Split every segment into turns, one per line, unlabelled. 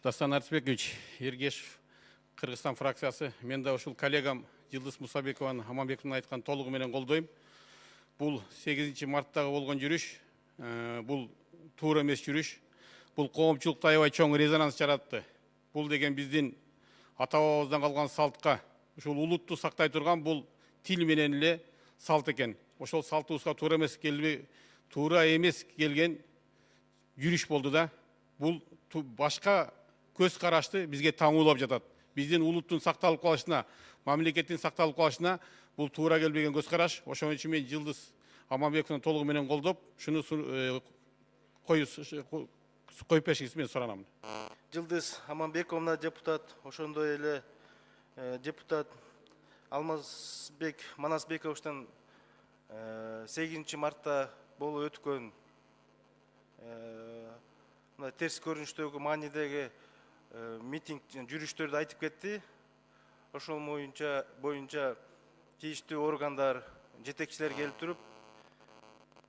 Дастан Арцбекович Ергешев, Кыргызстан фракциясы, мен да ушул коллегам Жылдыз Мусабекованы Аманбековдун айткан толугу менен колдойм. Бул 8 марттагы болгон жүрүш, бул туура эмес жүрүш. Бул коомчулукта аябай чоң резонанс жаратты. Бул деген биздин ата бабабыздан калган салтка, ушул улутту сактай турган бул тил менен эле салт экен. Ошол салтыбызга туура эмес келген жүрүш болду да. Бул башка көз карашты бизге таңуулап жатат. Биздин улуттун сакталып калышына, мамлекеттин сакталып калышына бул туура келбеген көз караш. Ошон үчүн мен Жылдыз Аманбековдун толугу менен колдоп, шуну коюп беришиңизди мен суранам.
Жылдыз Аманбековна депутат, ошондой эле депутат Алмазбек Манасбековичтен 8 мартта болуп өткөн терс көрүнүштөгү маанидеги митинг жүрүштөрдү айтып кетти. Ошол боюнча тийиштүү органдар, жетекчилер келип туруп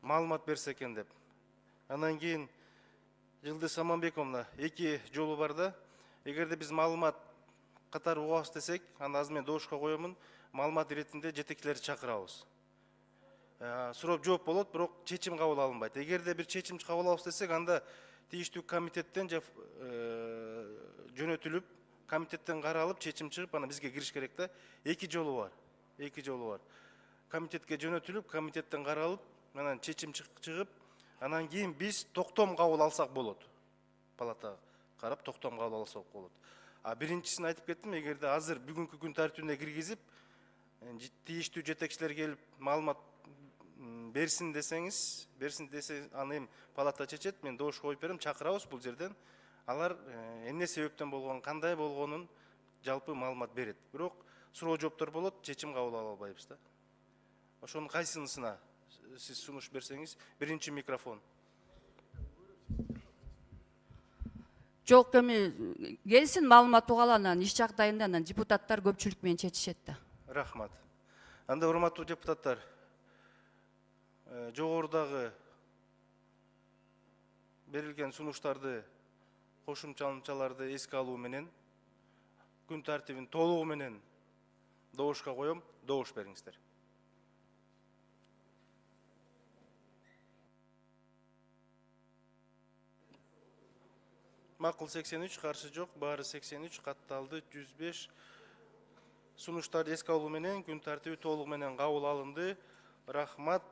маалымат берсе экен деп. Анан кийин Жылдыз Аманбековна эки жолу бар да. Эгерде биз маалымат катары угабыз десек, аны азыр мен добушка коемун, маалымат иретинде жетекчилерди чакырабыз. Сурап жооп болот, бирок чечим кабыл алынбайт. Эгерде бир чечим кабыл алабыз десек, анда тийиштүү комитеттен жөнөтүлүп, комитеттен каралып, чечим чыгып, ана бизге кириш керек да. Эки жолу бар. Комитетке жөнөтүлүп, комитеттен каралып, анан чечим чыгып, анан кийин биз токтом кабыл алсак болот. Палата карап токтом кабыл алсак болот. Биринчисин айтып кеттим, эгерде азыр бүгүнкү күн тартибине киргизип, тийиштүү жетекчилер келип маалымат берсин десе, аны эми палата чечет, мен добуш коюп берем, чакырабыз бул жерден. Алар эмне себептен болгонун, кандай болгонун жалпы маалымат берет. Бирок суроо жооптор болот, чечим кабыл ала албайбыз да. Ошонун кайсынысына сиз сунуш берсеңиз, биринчи микрофон.
Жок, эми келсин маалымат угалы, анан иш жагдайында анан депутаттар көпчүлүк менен чечишет да.
Рахмат. Анда урматтуу депутаттар, жогорудагы берилген сунуштарды, кошумчаларды эске алуу менен күн тартибин толугу менен добушка коем, добуш бериңиздер. Макул 83, каршы жок, баары 83, катталды 105. Сунуштарды эске алуу менен күн тартиби толугу менен кабыл алынды. Рахмат.